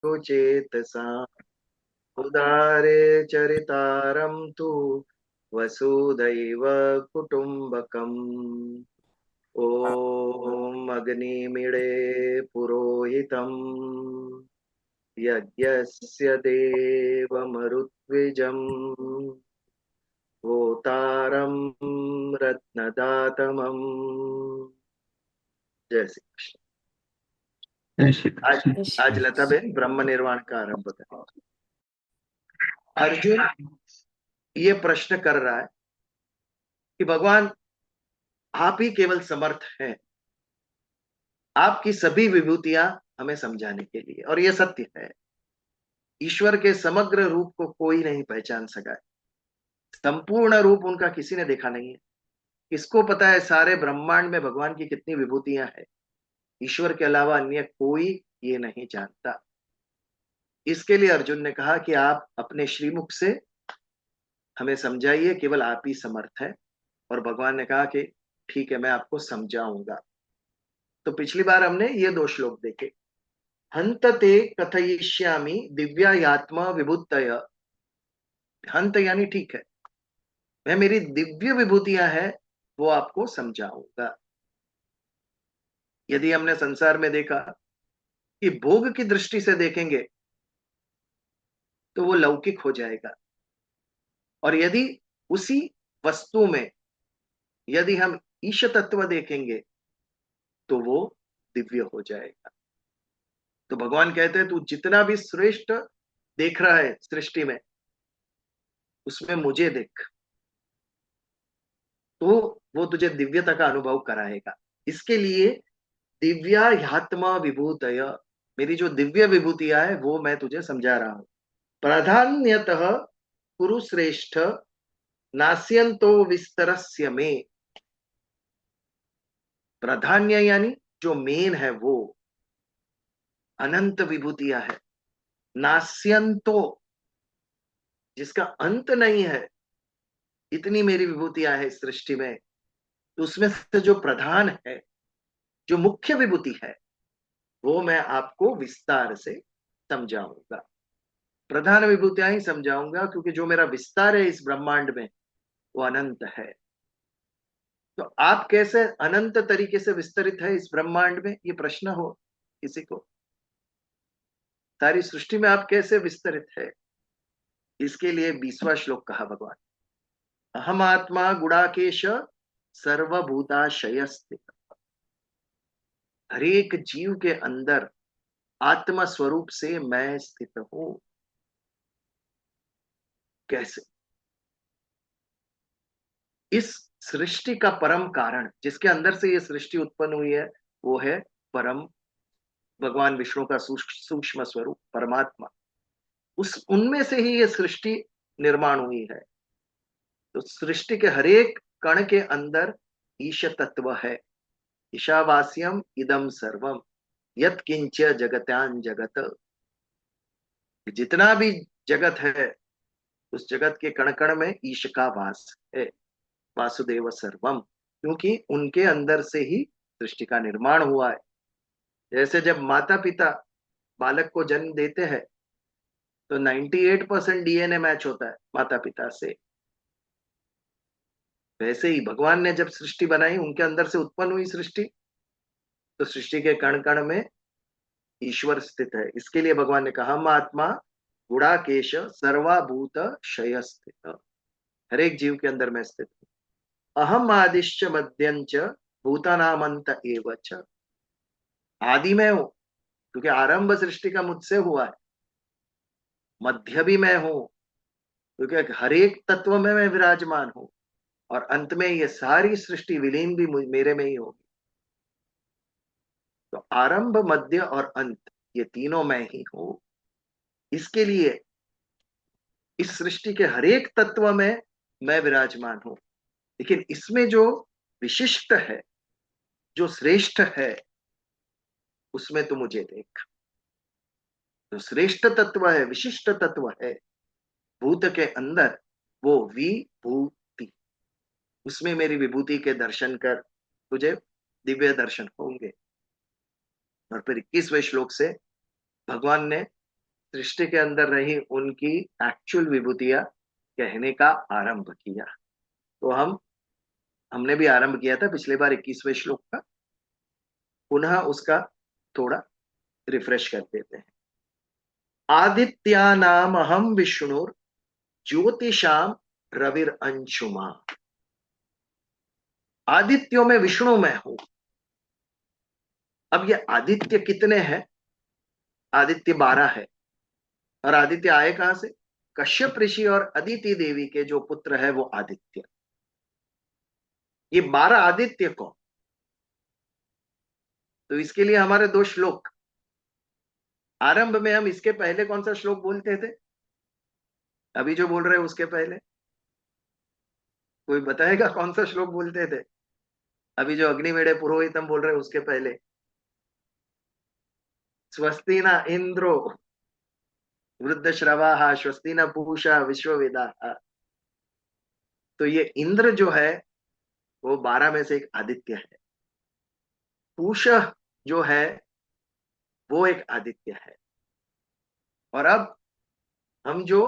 चेतसा उदारे चरितारं तु वसुधैव कुटुम्बकम्। ॐ अग्निमीळे पुरोहितम् यज्ञस्य देवमरुद्विजम् होतारं रत्नदातमम्। जय श्री कृष्ण। जय श्री आज कृष्ण। आज लता बेन ब्रह्म निर्वाण का आरंभ कर। अर्जुन ये प्रश्न कर रहा है कि भगवान आप ही केवल समर्थ हैं आपकी सभी विभूतियां हमें समझाने के लिए, और ये सत्य है। ईश्वर के समग्र रूप को कोई नहीं पहचान सका है। संपूर्ण रूप उनका किसी ने देखा नहीं है। किसको पता है सारे ब्रह्मांड में भगवान की कितनी विभूतियां हैं? ईश्वर के अलावा अन्य कोई ये नहीं जानता। इसके लिए अर्जुन ने कहा कि आप अपने श्रीमुख से हमें समझाइए, केवल आप ही समर्थ है। और भगवान ने कहा कि ठीक है, मैं आपको समझाऊंगा। तो पिछली बार हमने ये दो श्लोक देखे। हंत ते कथयिष्यामि दिव्यात्मा विभूतय। हंत यानी ठीक है, मैं मेरी दिव्य विभूतियां हैं वो आपको समझाऊंगा। यदि हमने संसार में देखा कि भोग की दृष्टि से देखेंगे तो वो लौकिक हो जाएगा, और यदि उसी वस्तु में यदि हम ईश तत्व देखेंगे तो वो दिव्य हो जाएगा। तो भगवान कहते हैं तू जितना भी श्रेष्ठ देख रहा है सृष्टि में, उसमें मुझे देख, तो वो तुझे दिव्यता का अनुभव कराएगा। इसके लिए दिव्यात्मा विभूतय, मेरी जो दिव्य विभूतियां है वो मैं तुझे समझा रहा हूं। प्राधान्यतः कुरु श्रेष्ठ नास्यंतो विस्तरस्य में। प्राधान्य यानी जो मेन है वो अनंत विभूतियां है। नास्यंतो जिसका अंत नहीं है, इतनी मेरी विभूतियां है इस सृष्टि में। तो उसमें से जो प्रधान है, जो मुख्य विभूति है, वो मैं आपको विस्तार से समझाऊंगा। प्रधान विभूतियां ही समझाऊंगा, क्योंकि जो मेरा विस्तार है इस ब्रह्मांड में वो अनंत है। तो आप कैसे अनंत तरीके से विस्तरित है इस ब्रह्मांड में, ये प्रश्न हो किसी को। सारी सृष्टि में आप कैसे विस्तरित है, इसके लिए 20वां श्लोक कहा भगवान। अहम आत्मा गुड़ाकेश सर्वभूताशय स्थित। हरेक जीव के अंदर आत्मा स्वरूप से मैं स्थित हूं। कैसे? इस सृष्टि का परम कारण, जिसके अंदर से ये सृष्टि उत्पन्न हुई है, वो है परम भगवान विष्णु का सूक्ष्म स्वरूप परमात्मा। उस उनमें से ही ये सृष्टि निर्माण हुई है। तो सृष्टि के हरेक कण के अंदर ईश तत्व है। ईशावास्यम इदम सर्वम यत किंच जगत्यान जगत। जितना भी जगत है, उस जगत के कण कण में ईश का वास है। वासुदेव सर्वम, क्योंकि उनके अंदर से ही सृष्टि का निर्माण हुआ है। जैसे जब माता पिता बालक को जन्म देते हैं तो 98% डीएनए मैच होता है माता पिता से। वैसे ही भगवान ने जब सृष्टि बनाई, उनके अंदर से उत्पन्न हुई सृष्टि, तो सृष्टि के कण कण में ईश्वर स्थित है। इसके लिए भगवान ने कहा, हम आत्मा गुड़ाकेश सर्वाभूत शय स्थित। हर एक जीव के अंदर मैं स्थित हूँ। अहम आदिश्च मध्यंच भूतानामंत एव च। आदि में हूं, क्योंकि आरंभ सृष्टि का मुझसे हुआ है। मध्य भी मैं हूं, क्योंकि हर एक तत्व में मैं विराजमान हूं। और अंत में ये सारी सृष्टि विलीन भी मेरे में ही होगी। तो आरंभ मध्य और अंत, ये तीनों मैं ही हूं। इसके लिए इस सृष्टि के हरेक तत्व में मैं विराजमान हूं। लेकिन इसमें जो विशिष्ट है, जो श्रेष्ठ है, उसमें तो मुझे देख। जो श्रेष्ठ तत्व है, विशिष्ट तत्व है भूत के अंदर, वो विभूति, उसमें मेरी विभूति के दर्शन कर तुझे दिव्य दर्शन होंगे। और फिर 21वें श्लोक से भगवान ने सृष्टि के अंदर रही उनकी एक्चुअल विभूतियां कहने का आरंभ किया। तो हमने भी आरंभ किया था पिछले बार 21वें श्लोक का, पुनः उसका थोड़ा रिफ्रेश कर देते हैं। आदित्यानाम अहम विष्णुर ज्योतिषाम रविर अंशुमा। आदित्यों में विष्णु मैं हूं। अब ये आदित्य कितने हैं? आदित्य 12 है। और आदित्य आए कहां से? कश्यप ऋषि और अदिति देवी के जो पुत्र है वो आदित्य। ये 12 आदित्य कौन? तो इसके लिए हमारे दो श्लोक। आरंभ में हम इसके पहले कौन सा श्लोक बोलते थे? अभी जो बोल रहे हैं उसके पहले कोई बताएगा कौन सा श्लोक बोलते थे? अभी जो अग्निवेड़े पुरोहितम बोल रहे हैं उसके पहले, स्वस्ति न इंद्रो वृद्ध श्रवा स्वस्ति न पूषा विश्ववेदा। तो ये इंद्र जो है वो 12 में से एक आदित्य है। पूषा जो है वो एक आदित्य है। और अब हम जो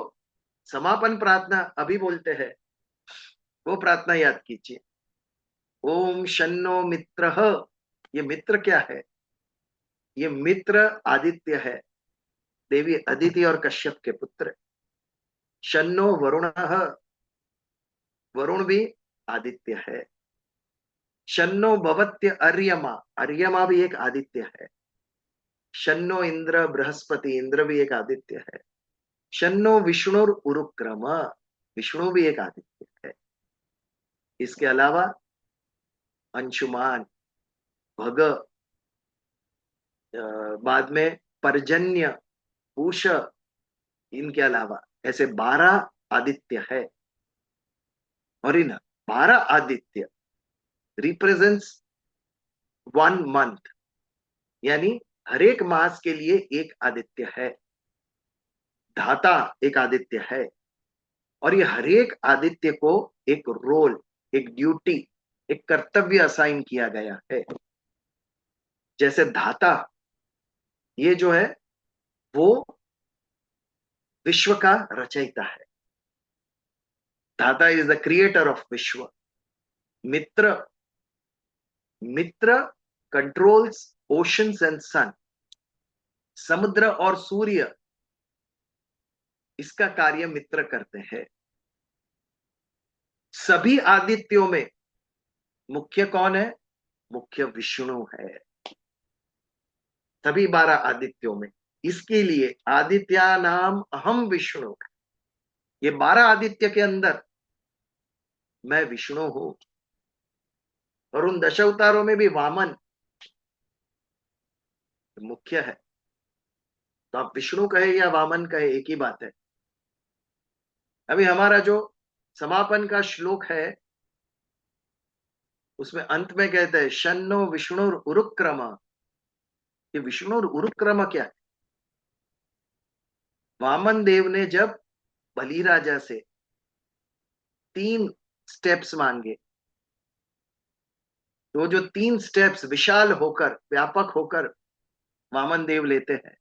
समापन प्रार्थना अभी बोलते हैं वो प्रार्थना याद कीजिए। ओम शन्नो मित्र। ये मित्र क्या है? ये मित्र आदित्य है, देवी अदिति और कश्यप के पुत्र। शन्नो वरुण, वरुण भी आदित्य है। शन्नो भवत्य अर्यमा, अर्यमा भी एक आदित्य है। शन्नो इंद्र बृहस्पति, इंद्र भी एक आदित्य है। शन्नो विष्णुर उरुक्रम, विष्णु भी एक आदित्य है। इसके अलावा अंशुमान, भग, बाद में पर्जन्य, उष, इनके अलावा ऐसे 12 आदित्य है। और इन 12 आदित्य रिप्रेजेंट्स 1 मंथ, यानी हर एक मास के लिए एक आदित्य है। धाता एक आदित्य है। और ये हर एक आदित्य को एक रोल, एक ड्यूटी, एक कर्तव्य असाइन किया गया है। जैसे धाता ये जो है वो विश्व का रचयिता है। धाता इज द क्रिएटर ऑफ विश्व। मित्र, मित्र कंट्रोल्स ओशंस एंड सन। समुद्र और सूर्य इसका कार्य मित्र करते हैं। सभी आदित्यों में मुख्य कौन है? मुख्य विष्णु है, सभी 12 आदित्यों में। इसके लिए आदित्या नाम अहम विष्णु, ये 12 आदित्य के अंदर मैं विष्णु हूं। और उन 10 अवतारों में भी वामन मुख्य है। तो आप विष्णु कहे या वामन कहे एक ही बात है। अभी हमारा जो समापन का श्लोक है उसमें अंत में कहते हैं शन्नो विष्णु उरुक्रम। ये विष्णु उरुक्रम क्या है? वामन देव ने जब बलि राजा से 3 स्टेप्स मांगे, तो जो 3 स्टेप्स विशाल होकर, व्यापक होकर वामन देव लेते हैं,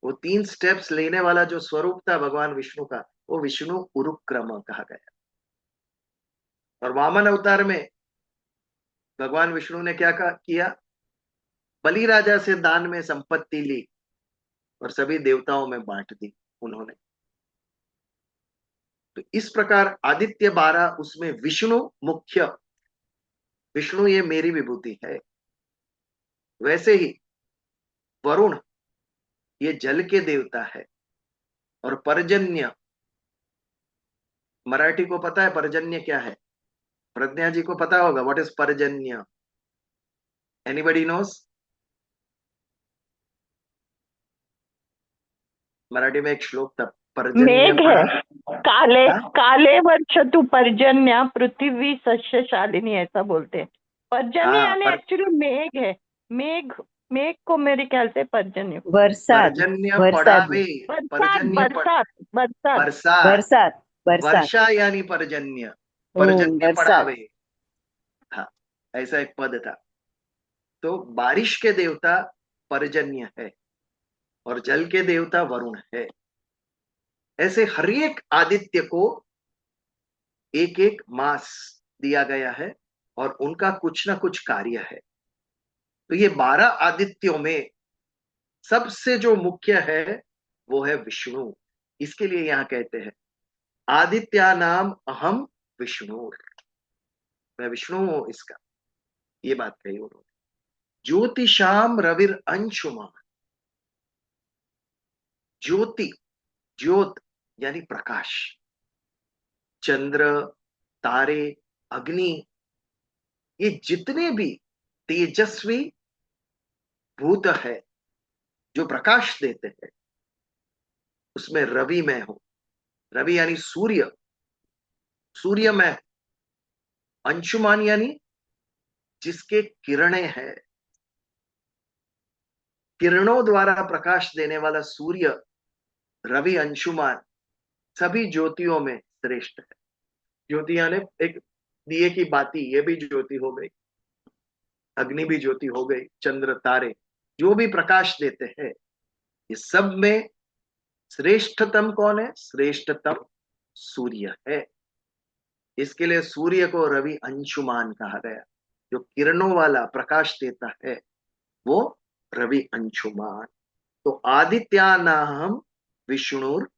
वो 3 स्टेप्स लेने वाला जो स्वरूप था भगवान विष्णु का, वो विष्णु उरुक्रम कहा गया। और वामन अवतार में भगवान विष्णु ने क्या किया? बलि राजा से दान में संपत्ति ली और सभी देवताओं में बांट दी उन्होंने। तो इस प्रकार आदित्य 12, उसमें विष्णु मुख्य। विष्णु ये मेरी विभूति है। वैसे ही वरुण ये जल के देवता है। और पर्जन्य, मराठी को पता है पर्जन्य क्या है? प्रज्ञा जी को पता होगा व्हाट इज पर्जन्य? Anybody knows? मराठी में एक श्लोक था, पर्जन्य मेघ पड़ा। है। काले हाँ? काले वर्षतु पर्जन्य पृथ्वी सस्यशालिनी, ऐसा बोलते हैं। पर्जन्य हाँ, यानी एक्चुअली मेघ है। मेघ, मेघ को मेरे ख्याल से पर्जन्य बोलते हैं। बरसात पर्जन्य बरसात पड़ावे। बरसात पर्जन्य बरसात बरसात। बरसात। बरसात बरसात। वर्षा यानी पर्जन्य, पर्जन्य बरसात। पड़ावे। हाँ, ऐसा एक पद था। तो बारिश के देवता पर्जन्य है। और जल के देवता वरुण है। ऐसे हर एक आदित्य को एक एक मास दिया गया है और उनका कुछ ना कुछ कार्य है। तो ये 12 आदित्यों में सबसे जो मुख्य है वो है विष्णु। इसके लिए यहां कहते हैं आदित्या नाम अहम विष्णु, मैं विष्णु हूं इसका, ये बात कही उन्होंने। ज्योतिषाम रविर अंशुमान, ज्योति, ज्योत यानी प्रकाश, चंद्र, तारे, अग्नि, ये जितने भी तेजस्वी भूत है जो प्रकाश देते हैं, उसमें रवि मैं हूं। रवि यानी सूर्य, सूर्य मैं, अंशुमान यानी जिसके किरणें हैं, किरणों द्वारा प्रकाश देने वाला सूर्य, रवि अंशुमान सभी ज्योतियों में श्रेष्ठ है। ज्योति यानी एक दिए की बाती, ये भी ज्योति हो गई, अग्नि भी ज्योति हो गई, चंद्र, तारे, जो भी प्रकाश देते हैं, ये सब में श्रेष्ठतम कौन है? श्रेष्ठतम सूर्य है। इसके लिए सूर्य को रवि अंशुमान कहा गया। जो किरणों वाला प्रकाश देता है वो रवि अंशुमान। तो आदित्यानाहम विष्णुर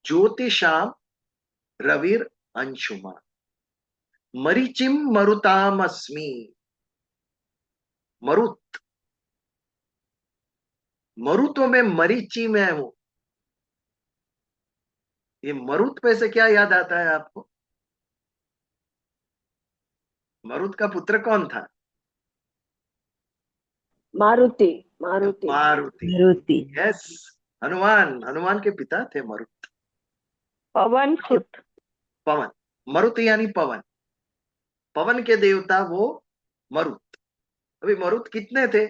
ज्योतिषाम रविर अंशुमान। मरीचिम मरुतामस्मि, मरुत, मरुतों में मरीचि में हूं। ये मरुत पे से क्या याद आता है आपको? मरुत का पुत्र कौन था? मारुति। मारुति। मारुति। मारुति। यस, हनुमान, हनुमान के पिता थे मरुत। पवन सुत। पवन, मरुत यानी पवन, पवन के देवता वो मरुत। अभी मरुत कितने थे?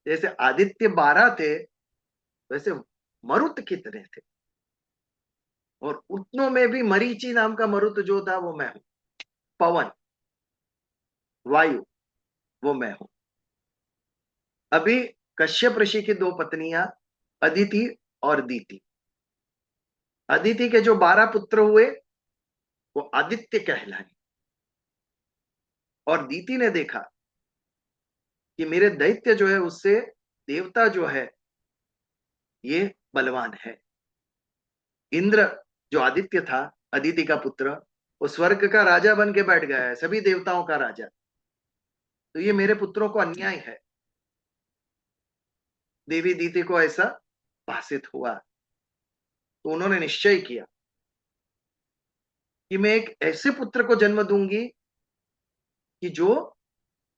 जैसे आदित्य 12 थे, वैसे मरुत कितने थे? और उतनों में भी मरीचि नाम का मरुत जो था वो मैं हूं। पवन, वायु, वो मैं हूं। अभी कश्यप ऋषि की 2 पत्नियां अदिति और दीति। अदिति के जो 12 पुत्र हुए वो आदित्य कहलाए, और दीति ने देखा कि मेरे दैत्य जो है उससे देवता जो है ये बलवान है। इंद्र जो आदित्य था, अदिति का पुत्र, वो स्वर्ग का राजा बन के बैठ गया है, सभी देवताओं का राजा। तो ये मेरे पुत्रों को अन्याय है। देवी दीति को ऐसा भाषित हुआ, तो उन्होंने निश्चय किया कि मैं एक ऐसे पुत्र को जन्म दूंगी कि जो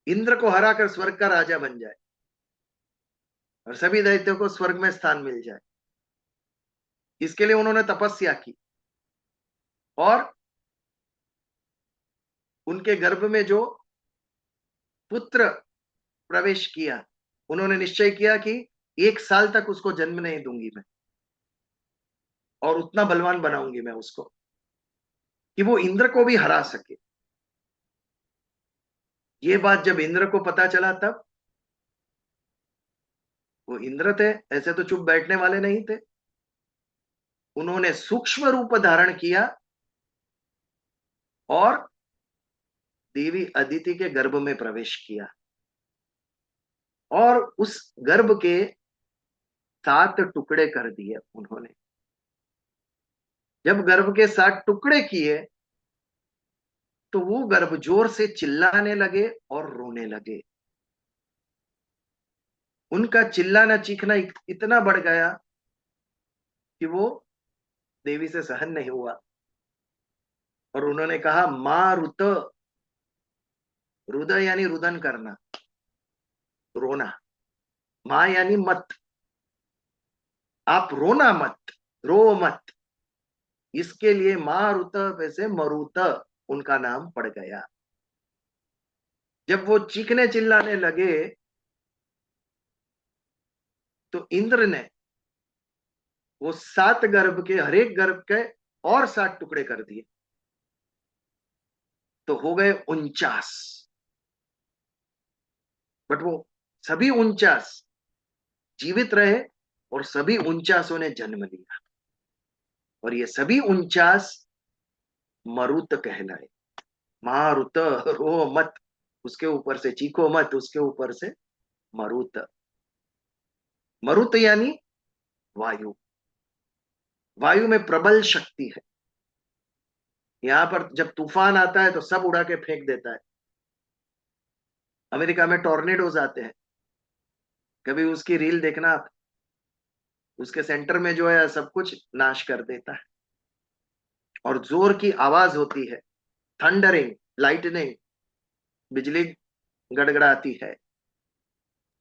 इंद्र को हराकर स्वर्ग का राजा बन जाए और सभी दैत्यों को स्वर्ग में स्थान मिल जाए। इसके लिए उन्होंने तपस्या की और उनके गर्भ में जो पुत्र प्रवेश किया, उन्होंने निश्चय किया कि 1 साल तक उसको जन्म नहीं दूंगी मैं, और उतना बलवान बनाऊंगी मैं उसको कि वो इंद्र को भी हरा सके। ये बात जब इंद्र को पता चला, तब वो इंद्र थे, ऐसे तो चुप बैठने वाले नहीं थे। उन्होंने सूक्ष्म रूप धारण किया और देवी अदिति के गर्भ में प्रवेश किया, और उस गर्भ के 7 टुकड़े कर दिए उन्होंने। जब गर्भ के 7 टुकड़े किए तो वो गर्भ जोर से चिल्लाने लगे और रोने लगे। उनका चिल्लाना चीखना इतना बढ़ गया कि वो देवी से सहन नहीं हुआ, और उन्होंने कहा मां रुत, रुदय यानी रुदन करना, रोना, मां यानी मत, आप रोना मत, रो मत। इसके लिए मारुत वैसे मरुत उनका नाम पड़ गया। जब वो चीखने चिल्लाने लगे तो इंद्र ने वो 7 गर्भ के, हर एक गर्भ के और 7 टुकड़े कर दिए, तो हो गए 49। बट वो सभी 49 जीवित रहे और सभी 49 ने जन्म लिया, और ये सभी 49 मरुत कहलाए। मारुत, रो मत, उसके ऊपर से चीखो मत, उसके ऊपर से मरुत। मरुत यानी वायु। वायु में प्रबल शक्ति है। यहां पर जब तूफान आता है तो सब उड़ा के फेंक देता है। अमेरिका में टॉर्नेडोज आते हैं, कभी उसकी रील देखना आप, उसके सेंटर में जो है सब कुछ नाश कर देता है। और जोर की आवाज होती है, थंडरिंग, लाइटनिंग, बिजली गड़गड़ाती है।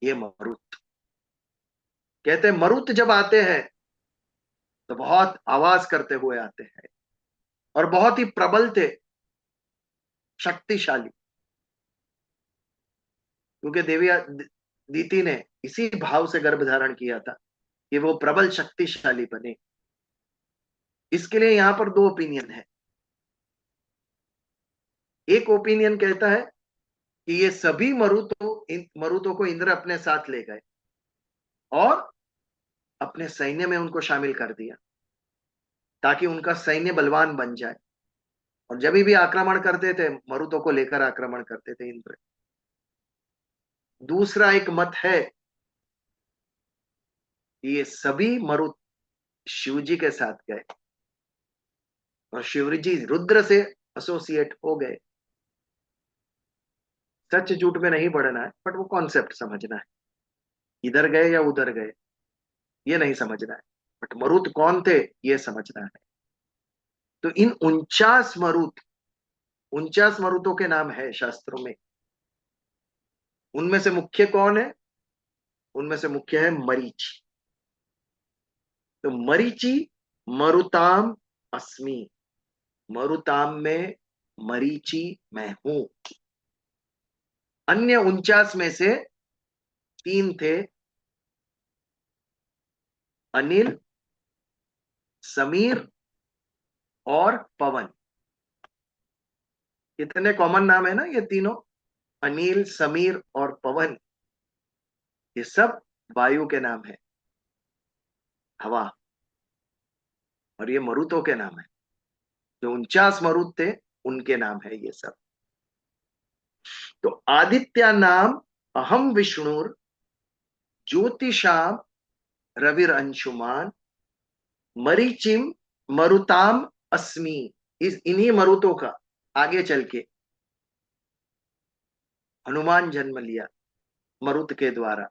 ये मरुत कहते हैं। मरुत जब आते हैं तो बहुत आवाज करते हुए आते हैं और बहुत ही प्रबल थे, शक्तिशाली। क्योंकि देवी दीति ने इसी भाव से गर्भ धारण किया था कि वो प्रबल शक्तिशाली बने। इसके लिए यहां पर दो ओपिनियन है। एक ओपिनियन कहता है कि ये सभी मरुतों को इंद्र अपने साथ ले गए और अपने सैन्य में उनको शामिल कर दिया, ताकि उनका सैन्य बलवान बन जाए। और जब भी आक्रमण करते थे, मरुतों को लेकर आक्रमण करते थे इंद्र। दूसरा एक मत है कि ये सभी मरुत शिव जी के साथ गए और शिव जी रुद्र से एसोसिएट हो गए। सच झूठ में नहीं पढ़ना है, बट वो कॉन्सेप्ट समझना है। इधर गए या उधर गए ये नहीं समझना है, बट मरुत कौन थे ये समझना है। तो इन 49 मरुतों के नाम है शास्त्रों में। उनमें से मुख्य कौन है? उनमें से मुख्य है मरीचि। तो मरीचि मरुताम अस्मि, मरुताम में मरीचि मैं हूं। अन्य 49 में से 3 थे, अनिल, समीर और पवन। कितने कॉमन नाम है ना ये तीनों, अनिल, समीर और पवन। ये सब वायु के नाम है, हवा। और ये मरुतों के नाम है। जो 49 मरुत थे उनके नाम है ये सब। तो आदित्य नाम अहम विष्णुर ज्योतिषाम रविर अंशुमान मरीचिम मरुताम अस्मि। इन्हीं मरुतों का आगे चल के हनुमान जन्म लिया मरुत के द्वारा।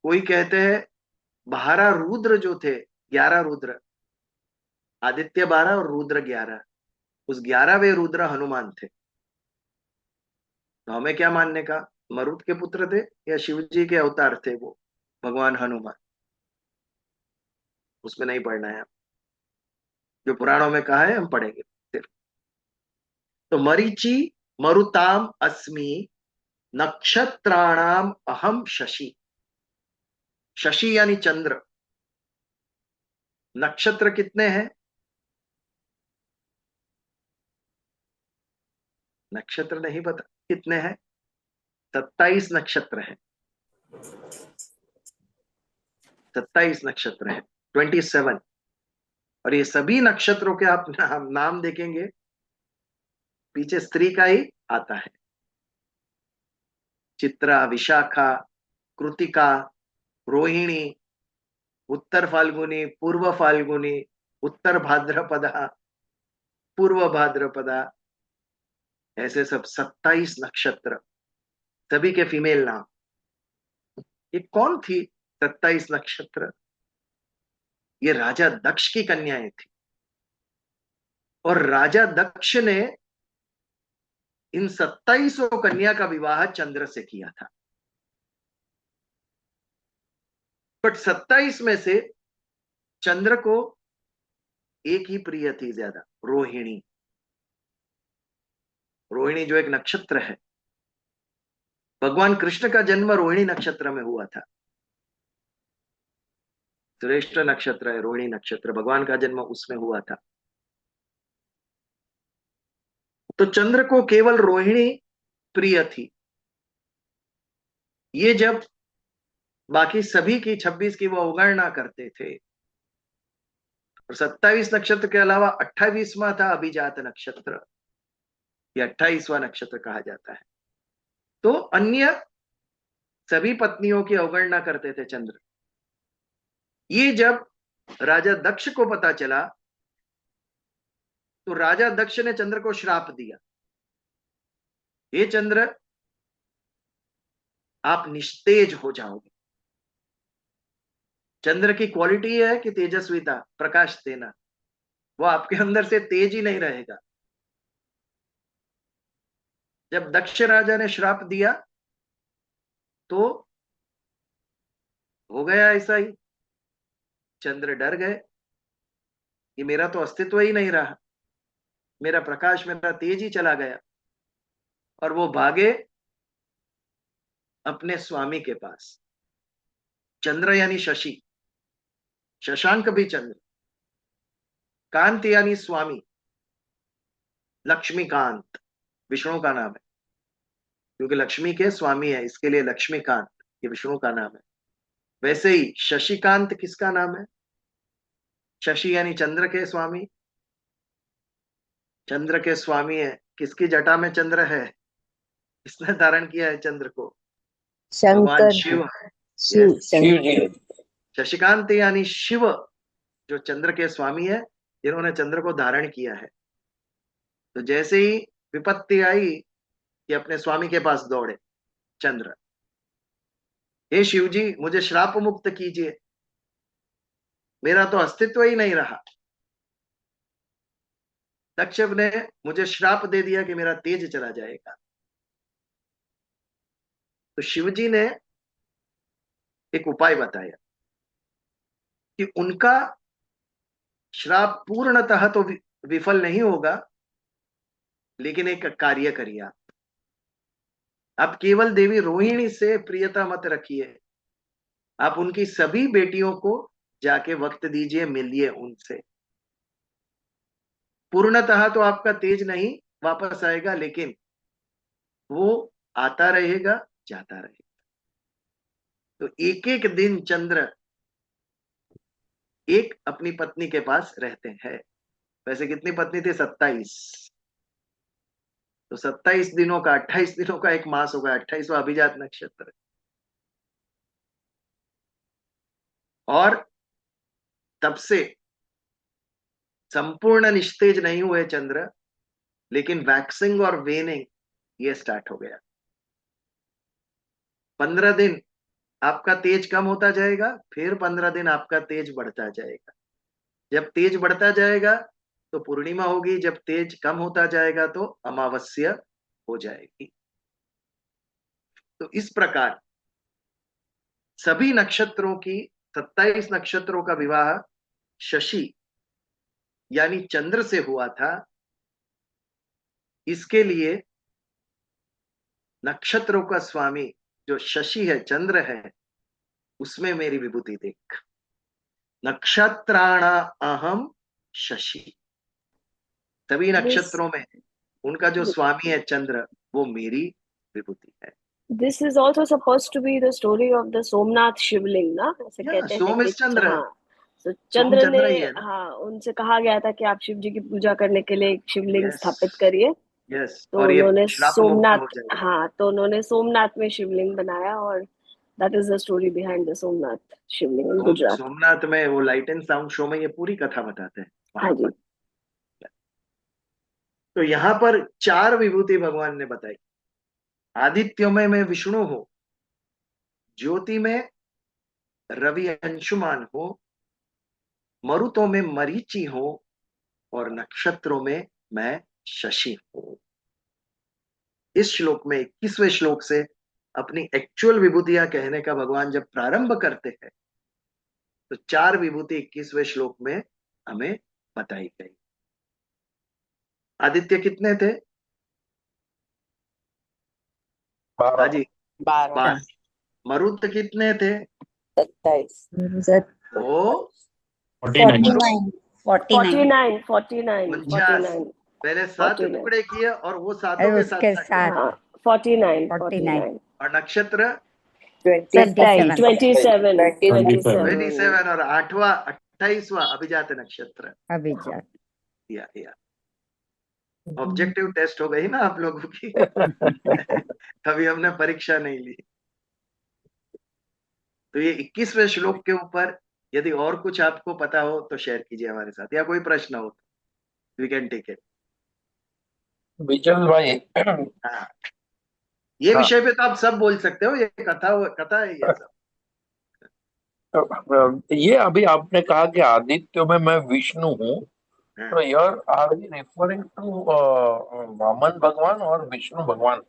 कोई कहते हैं 12 रुद्र जो थे, 11 रुद्र, आदित्य 12 और रुद्र 11, उस 11वें रुद्र हनुमान थे। तो हमें क्या मानने का, मरुत के पुत्र थे या शिव जी के अवतार थे वो भगवान हनुमान? उसमें नहीं पढ़ना है, जो पुराणों में कहा है हम पढ़ेंगे फिर। तो मरीचि मरुताम अस्मि नक्षत्राणाम अहम शशि। शशि यानी चंद्र। नक्षत्र कितने हैं? नक्षत्र नहीं पता कितने हैं? 27 नक्षत्र है। 27 नक्षत्र है, 27। और ये सभी नक्षत्रों के आप नाम देखेंगे, पीछे स्त्री का ही आता है। चित्रा, विशाखा, कृतिका, रोहिणी, उत्तर फाल्गुनी, पूर्व फाल्गुनी, उत्तर भाद्रपदा, पूर्व भाद्रपदा, ऐसे सब 27 नक्षत्र, सभी के फीमेल नाम। ये कौन थी 27 नक्षत्र? ये राजा दक्ष की कन्याएं थी। और राजा दक्ष ने इन 27 कन्या का विवाह चंद्र से किया था। बट 27 में से चंद्र को एक ही प्रिय थी ज्यादा, रोहिणी। रोहिणी जो एक नक्षत्र है, भगवान कृष्ण का जन्म रोहिणी नक्षत्र में हुआ था। श्रेष्ठ नक्षत्र है रोहिणी नक्षत्र, भगवान का जन्म उसमें हुआ था। तो चंद्र को केवल रोहिणी प्रिय थी। ये जब बाकी सभी की 26 की वो अवगणना करते थे। और 27 नक्षत्र के अलावा 28वां था अभिजात नक्षत्र, ये 28वां नक्षत्र कहा जाता है। तो अन्य सभी पत्नियों की अवगणना करते थे चंद्र। ये जब राजा दक्ष को पता चला तो राजा दक्ष ने चंद्र को श्राप दिया, हे चंद्र आप निस्तेज हो जाओगे। चंद्र की क्वालिटी है कि तेजस्विता, प्रकाश देना, वो आपके अंदर से तेज ही नहीं रहेगा। जब दक्ष राजा ने श्राप दिया तो हो गया ऐसा ही, चंद्र डर गए, ये मेरा तो अस्तित्व ही नहीं रहा, मेरा प्रकाश, मेरा तेज ही चला गया। और वो भागे अपने स्वामी के पास। चंद्र यानी शशि, शशांक भी चंद्र, कांत यानी स्वामी, लक्ष्मीकांत विष्णु का नाम है, क्योंकि लक्ष्मी के स्वामी है इसके लिए लक्ष्मीकांत ये विष्णु का नाम है। वैसे ही शशिकांत किसका नाम है? शशि यानी चंद्र के स्वामी, चंद्र के स्वामी है। किसकी जटा में चंद्र है? किसने धारण किया है चंद्र को? भगवान शंकर शिव। शिव Yes. शंकर शशिकांत यानी शिव, जो चंद्र के स्वामी है, जिन्होंने चंद्र को धारण किया है। तो जैसे ही विपत्ति आई कि अपने स्वामी के पास दौड़े चंद्र, हे शिव जी मुझे श्राप मुक्त कीजिए, मेरा तो अस्तित्व ही नहीं रहा। दक्ष ने मुझे श्राप दे दिया कि मेरा तेज चला जाएगा। तो शिव जी ने एक उपाय बताया कि उनका श्राप पूर्णतः तो विफल नहीं होगा, लेकिन एक कार्य करिए आप केवल देवी रोहिणी से प्रियता मत रखिए, आप उनकी सभी बेटियों को जाके वक्त दीजिए, मिलिए उनसे। पूर्णतः तो आपका तेज नहीं वापस आएगा, लेकिन वो आता रहेगा, जाता रहेगा। तो एक एक दिन चंद्र एक अपनी पत्नी के पास रहते हैं। वैसे कितनी पत्नी थी? 27। तो 27 दिनों का, 28 दिनों का एक मास होगा, 28वां अभिजात नक्षत्र। और तब से संपूर्ण निस्तेज नहीं हुए चंद्र, लेकिन वैक्सिंग और वेनिंग ये स्टार्ट हो गया। 15 दिन आपका तेज कम होता जाएगा, फिर 15 दिन आपका तेज बढ़ता जाएगा। जब तेज बढ़ता जाएगा तो पूर्णिमा होगी, जब तेज कम होता जाएगा तो अमावस्या हो जाएगी। तो इस प्रकार सभी नक्षत्रों की, 27 नक्षत्रों का विवाह शशि यानी चंद्र से हुआ था। इसके लिए नक्षत्रों का स्वामी जो शशि है, चंद्र है, उसमें मेरी विभूति देख। नक्षत्राणा अहम शशि, सभी नक्षत्रों में उनका जो स्वामी है चंद्र, वो मेरी विभूति है। This is also supposed to be the story of the Somnath शिवलिंग ना, ऐसे कहते हैं सोम कि इस चंद्र, हाँ, तो चंद्र ने चंद्र ही है ना? हाँ उनसे कहा गया था कि आप शिव जी की पूजा करने के लिए एक शिवलिंग Yes. स्थापित करिए। यस, तो और ये उन्होंने श्राप मुक्त हो सोमनाथ, जाएगा। हाँ तो उन्होंने सोमनाथ में शिवलिंग बनाया, और that is the story behind the Somnath Shivling in Gujarat. Somnath में वो लाइट एंड साउंड शो में ये पूरी कथा बताते हैं हाँ वहां जी। पर। तो यहाँ पर 4 विभूति भगवान ने बताई। आदित्य में मैं विष्णु हूं, ज्योति में रवि अंशुमान हो, मरुतों में मरीचि हो, और नक्षत्रों में मैं शशि हूं। इस श्लोक में 21वें श्लोक से अपनी एक्चुअल विभूतियां कहने का भगवान जब प्रारंभ करते हैं तो 4 विभूति 21वें श्लोक में हमें बताई गई। आदित्य कितने थे? हाँ जी, 12। मरुत कितने थे? 27 वो 49 49 पहले 7 49 टुकड़े किए और वो सातों के उसके साथ साथ हाँ 49 49 और नक्षत्र 27 27 27 और 8वां 28वां अभिजात नक्षत्र। अभिजात। या ऑब्जेक्टिव टेस्ट हो गई ना आप लोगों की। कभी हमने परीक्षा नहीं ली। तो ये 21वें श्लोक के ऊपर यदि और कुछ आपको पता हो तो शेयर कीजिए हमारे साथ, या कोई प्रश्न हो तो वी कैन टेक इट। विचल भाई, हाँ, ये हाँ, विषय पे तो आप सब बोल सकते हो, ये कथा है ये सब। ये अभी आपने कहा कि आदित्य में मैं विष्णु हूँ, हाँ, तो यार are we referring to Vamana भगवान और विष्णु भगवान,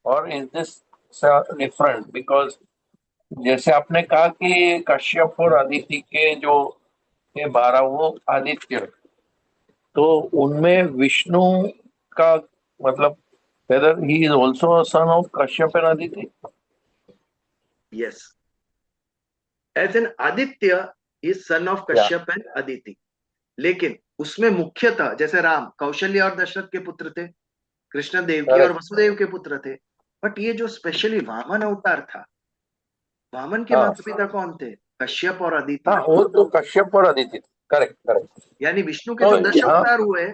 और इज दिस डिफरेंट? बिकॉज जैसे आपने कहा कि कश्यप और अदिति के जो थे 12 वो आदित्य, तो उनमें विष्णु का मतलब whether he is also a son of Kashyap and Aditi? Yes, as an Aditya is son of Yeah, Kashyap and Aditi. लेकिन उसमें मुख्यतः जैसे राम कौशल्य और दशरथ के पुत्र थे, कृष्ण देवकी और correct. वसुदेव के पुत्र थे। बट ये जो स्पेशली वामन अवतार था, वामन के हाँ, माता पिता कौन थे? कश्यप और अदिति। हाँ, वो तो कश्यप और अदिति, करेक्ट करेक्ट। यानी विष्णु के तो जो 10 यहाँ अवतार हुए,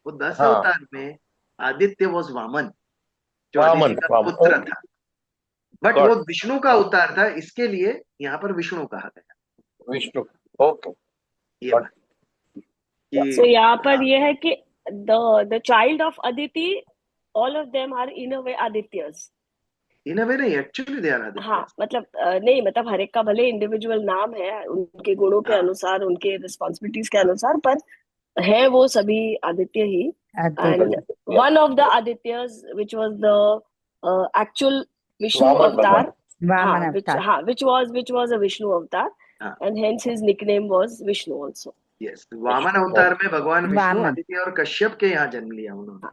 वो 10 हाँ, अवतार में आदित्य वॉज वामन, जो अदिति वामन का वामन, पुत्र था। बट वो गॉड, विष्णु का अवतार था, इसके लिए यहाँ पर विष्णु कहा गया। विष्णु, ओके, ये गॉड, बात So कि यहाँ पर हाँ, ये है कि the child of Aditi, all of them are in a way Adityas. इन अ वे नहीं, एक्चुअली दे आर हाँ, आदित्य। मतलब नहीं, मतलब हर एक का भले इंडिविजुअल नाम है उनके गुणों के हाँ, अनुसार, उनके रिस्पॉन्सिबिलिटीज के अनुसार, पर है वो सभी आदित्य ही। And Aditya. One of the Adityas which was the actual Vishnu Vaman भगवान, अवतार, वामन हाँ, अवतार। which was a विष्णु अवतार, हाँ, and hence his nickname was Vishnu also. Yes, Vamana Vishnu, अवतार में भगवान विष्णु वामन। आदित्य और कश्यप के यहाँ जन्म लिया उन्होंने,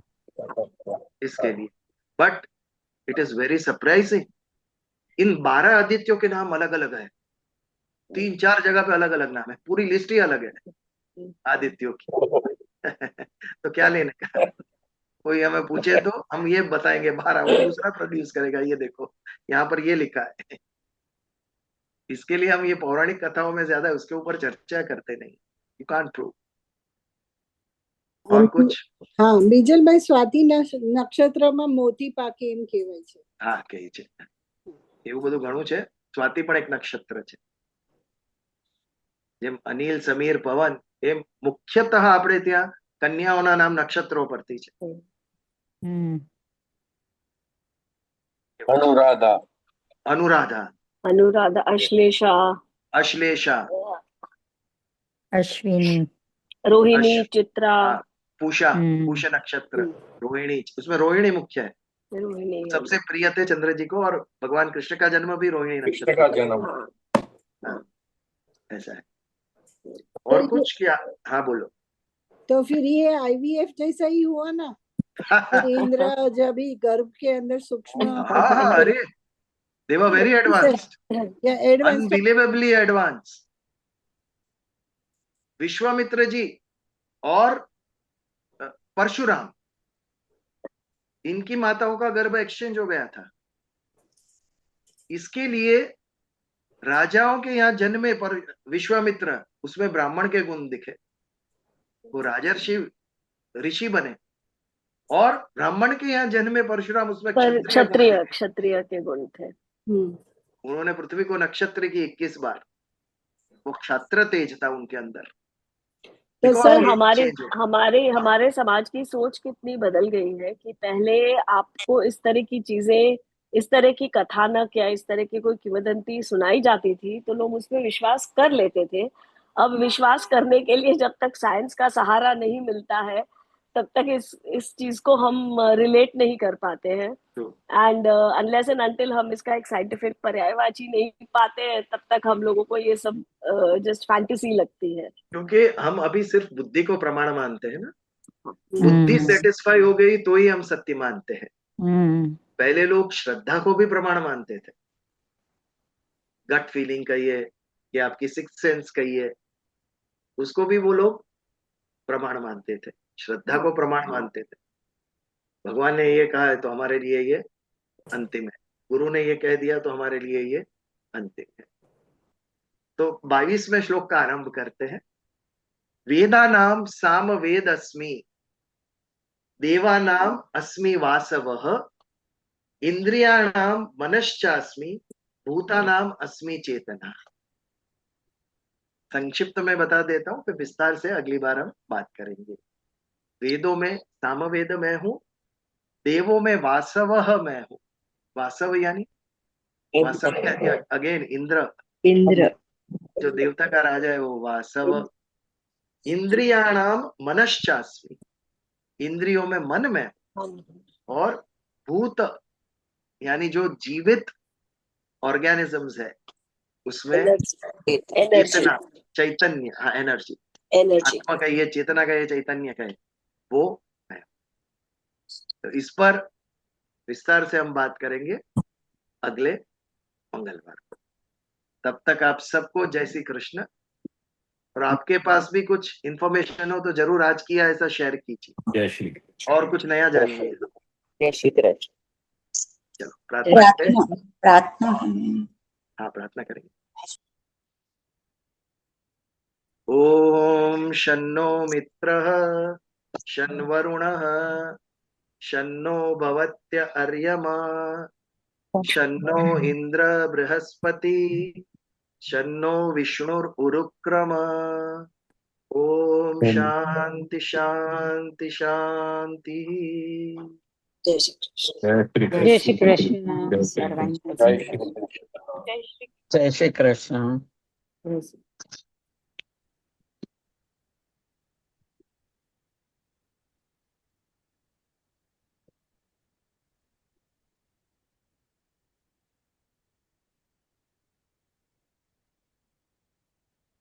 ओके, इसके लिए। But it is very surprising, इन 12 आदित्यों के नाम अलग अलग है, 3-4 जगह पे अलग अलग नाम है, पूरी लिस्ट ही अलग है आदित्यों की। तो क्या लेने का? कोई हमें पूछे तो हम ये बताएंगे 12, वो दूसरा प्रोड्यूस करेगा, ये देखो यहाँ पर ये लिखा है। इसके लिए हम ये पौराणिक कथाओं में ज्यादा उसके ऊपर चर्चा करते नहीं, यू कांट प्रूव। और कुछ? હા બીજલભાઈ સ્વાતિ નક્ષત્રમાં મોતી પાકે એમ કહેવાય છે. હા, કહી છે એવું બધું ઘણું છે. સ્વાતિ પણ એક નક્ષત્ર છે. જેમ અનિલ, સમીર, પવન, એમ મુખ્યતઃ આપણે ત્યાં કન્યાઓના નામ નક્ષત્રો પરથી છે. अनुराधा, અનુરાધા, अनुराधा, अश्लेषा, अश्लेषा, अश्विनी, रोहिणी, अश्व, चित्रा, हाँ, पूषा, हम्म। पूष नक्षत्र, रोहिणी, उसमें रोहिणी मुख्य है। रोहिणी, सबसे प्रिय थे चंद्र जी को, और भगवान कृष्ण का जन्म भी रोहिणी कृष्ण नक्षत्र का में। जन्म, हाँ, ऐसा है। तो और कुछ क्या? हाँ, बोलो। तो फिर ये आईवीएफ जैसा ही हुआ ना, फिर इंद्र जब भी गर्भ के अंदर सूक्ष्म हाँ, अरे दे वर वेरी एडवांस्ड, या advance. Unbelievably advance. Vishwamitra ji और परशुराम, इनकी माताओं का गर्भ एक्सचेंज हो गया था। इसके लिए राजाओं के यहाँ जन्मे पर विश्वामित्र, उसमें ब्राह्मण के गुण दिखे, वो राजर्षि ऋषि बने। और ब्राह्मण के यहाँ जन्मे परशुराम, उसमें पर क्षत्रिय गुण दिखे। क्षत्रिय के गुण थे। उन्होंने पृथ्वी को नक्षत्र की 21 बार, वो क्षत्र तेज था उनके अंदर। तो Because सर ये हमारे change हो गया। हमारे हमारे समाज की सोच कितनी बदल गई है कि पहले आपको इस तरह की चीजें, इस तरह की कथानक या इस तरह की कोई किंवदंती सुनाई जाती थी तो लोग उसमें विश्वास कर लेते थे। अब विश्वास करने के लिए जब तक साइंस का सहारा नहीं मिलता है तब तक इस चीज को हम रिलेट नहीं कर पाते हैं। एंड अनलेस एंड अनटिल हम इसका एक साइंटिफिक पर्यायवाची नहीं पाते हैं तब तक हम लोगों को ये सब जस्ट फैंटेसी लगती है। क्योंकि हम अभी सिर्फ बुद्धि को प्रमाण मानते हैं ना, बुद्धि सेटिस्फाई हो गई तो ही हम सत्य मानते हैं। पहले लोग श्रद्धा को भी प्रमाण मानते थे, गट फीलिंग कहिए या आपकी सिक्स सेंस कहिए, उसको भी वो लोग प्रमाण मानते थे, श्रद्धा को प्रमाण मानते थे। भगवान ने ये कहा है तो हमारे लिए ये अंतिम है, गुरु ने ये कह दिया तो हमारे लिए ये अंतिम है। तो 22वें श्लोक का आरंभ करते हैं। वेदानाम साम वेद अस्मि, देवानाम अस्मि वासवः, इंद्रियाणाम मनश्चास्मि, भूतानाम अस्मि चेतना। संक्षिप्त में बता देता हूं, फिर विस्तार से अगली बार हम बात करेंगे। वेदों में सामवेद मैं हूं, देवों में वासवः मैं हूं। वासव यानी अगेन इंद्र, इंद्र, जो देवता का राजा है वो वासव। इंद्रियाणाम मनश्चास्मि, इंद्रियों में मन में, और भूत यानी जो जीवित ऑर्गेनिजम्स है उसमें चेतना, चैतन्य, हाँ एनर्जी, आत्मा का ये, चेतना का ये, चैतन्य का है वो है। तो इस पर विस्तार से हम बात करेंगे अगले मंगलवार को। तब तक आप सबको जय श्री कृष्ण। और आपके पास भी कुछ इंफॉर्मेशन हो तो जरूर आज किया ऐसा शेयर कीजिए, जय श्री कृष्ण। और कुछ नया जानिए। जय श्री कृष्ण। चलो प्रार्थना करें। प्रार्थना हाँ प्रार्थना करेंगे। ओम शन्नो मित्रः शन् वरुणः शन्नो भवत्य अर्यमा शन्नो इंद्र बृहस्पति शन्नो विष्णुरुक्रम। ओम शांति शांति शांति। जय श्री कृष्ण। जय श्री कृष्ण। जय श्री कृष्ण। जय श्री कृष्ण। जय श्री जय श्री कृष्ण।